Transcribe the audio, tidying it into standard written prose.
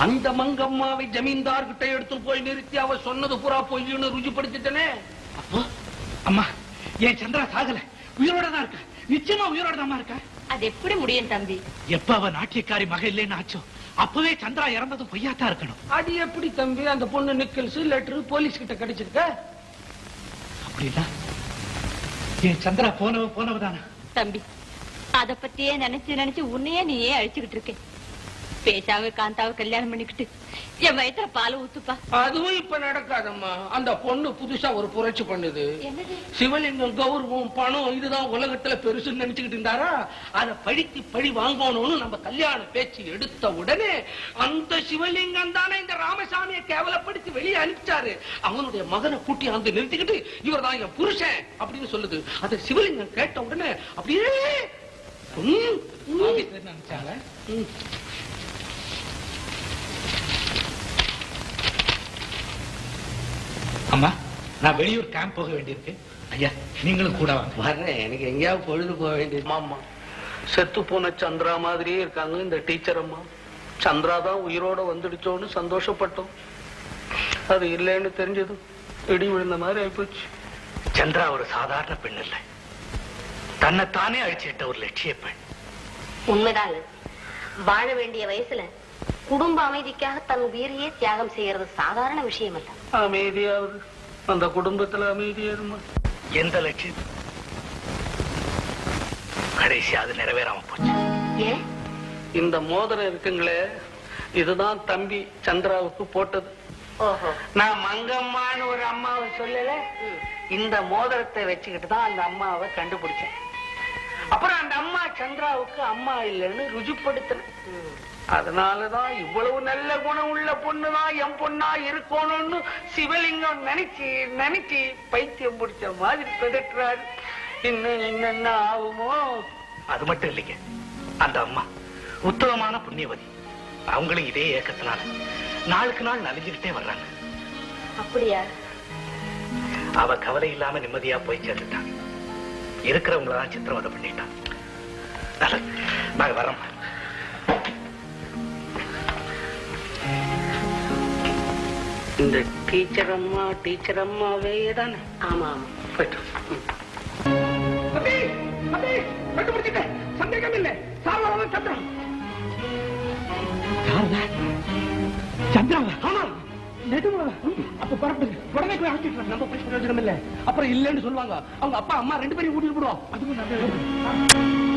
அந்த மங்கம்மாவை ஜமீன்தார் கிட்ட எடுத்து போய் நிறுத்தி அவ சொன்னது பூரா பொய்ன்னு ருஜுப்படுத்திட்டனே. அப்போ அம்மா என் சந்திரா சாகல, உயிரோட தான் இருக்க. நிச்சயமா உயிரோட தான் இருக்க. அது எப்படி முடியும் தம்பி? எப்ப அவ நாட்டியக்காரி மக இல்லைன்னு ஆச்சோ அப்பவே சந்திரா இறந்ததும் பொய்யாத்தான் இருக்கணும். அது எப்படி தம்பி? அந்த பொண்ணு நிக்கல்ஸ் லெட்டர் போலீஸ் கிட்ட கிடைச்சிருக்க. அப்படின்னா என் சந்திரா போனவதானா? தம்பி அத பத்தியே நினைச்சு உன்னையே நீயே அழிச்சுக்கிட்டு இருக்க. பேசாம காந்தாவை கல்யாணம் பண்ணிக்கிட்டு என் வயிற்றுல பால் ஊத்துப்பா. அதுவும் இப்ப நடக்காதம்மா. அந்த பொண்ணு புதுசா ஒரு புரட்சி பண்ணுது. சிவலிங்கம், கௌரவம், பணம் இதுதான் உலகத்துல பெருசுன்னு நினைச்சுக்கிட்டு இருந்தாரா? அதை பழிக்கு பழி வாங்கணும்னு நம்ம கல்யாண பேச்சு எடுத்த உடனே அந்த சிவலிங்கம் தானே இந்த ராமசாமியை கேவலப்படுத்தி வெளியே அனுப்பிச்சாரு. அவனுடைய மகனை கூட்டி அந்த நிறுத்திக்கிட்டு இவர் தான் என் புருஷன் அப்படின்னு சொல்லுது. அதை சிவலிங்கம் கேட்ட உடனே அப்படியே நினைச்சால. அம்மா நான் வெளியூர் கேம்ப் போக வேண்டியிருக்கு. ஐயா நீங்களும் கூட வர்றேன். எனக்கு எங்கேயாவது பொழுது போக வேண்டியது. ஆமா, செத்து போன சந்திரா மாதிரியே இருக்காங்க இந்த டீச்சர் அம்மா. சந்திரா தான் உயிரோட வந்துடுச்சோன்னு சந்தோஷப்பட்டோம். அது இல்லைன்னு தெரிஞ்சது இடி விழுந்த மாதிரி ஆயிப்போச்சு. சந்திரா ஒரு சாதாரண பெண் இல்லை, தன்னைத்தானே அழிச்சிட்ட ஒரு லட்சிய பெண். உண்மைதாங்க. வாழ வேண்டிய வயசுல குடும்ப அமைதிக்காக தன் உயிரையே தியாகம் செய்யறது சாதாரண விஷயம் அல்ல. அமைதியாவது அந்த குடும்பத்துல அமைதியாருமா? எந்த லட்சியம் கடைசி அது நிறைவேறாம போச்சு. ஏன்? இந்த மோதிரம் இருக்குங்களே, இதுதான் தம்பி சந்திராவுக்கு போட்டது. நான் மங்கம்மான்னு ஒரு அம்மாவை சொல்லல, இந்த மோதிரத்தை வச்சுக்கிட்டு தான் அந்த அம்மாவை கண்டுபிடிச்சேன். அப்புறம் அந்த அம்மா சந்திராவுக்கு அம்மா இல்லைன்னு ருஜுப்படுத்தினேன். அதனாலதான் இவ்வளவு நல்ல குணம் உள்ள பொண்ணுதான் என் பொண்ணா இருக்கணும்னு சிவலிங்கம் நினைச்சு பைத்தியம் பிடிச்ச மாதிரி பெதற்றாரு. இன்னும் என்னென்ன ஆகுமோ? அது மட்டும் இல்லைங்க, அந்த அம்மா உத்தமமான புண்ணியவதி. அவங்களும் இதே ஏக்கத்தினால நாளுக்கு நாள் நலிஞ்சுக்கிட்டே வர்றாங்க. அப்படியா? அவ கவலை இல்லாம நிம்மதியா போய் சேர்ந்துட்டான். இருக்கிறவங்களதான் சித்திரவதை பண்ணிட்டான். நாங்க வரோம். இந்த டீச்சர் அம்மாவே தானே? ஆமா ஆமா. சந்தேகம் இல்லை. சந்திரன் சந்திராவா? ஆமா, நிஜமாவா? அப்ப பரப்புது உடனே போய் அழைச்சிட்டு நம்ம பிரயோஜனம் இல்லை. அப்புறம் இல்லைன்னு சொல்லுவாங்க. அவங்க அப்பா அம்மா ரெண்டு பேரையும் கூட்டிட்டு போடுவோம். அதுவும் நல்ல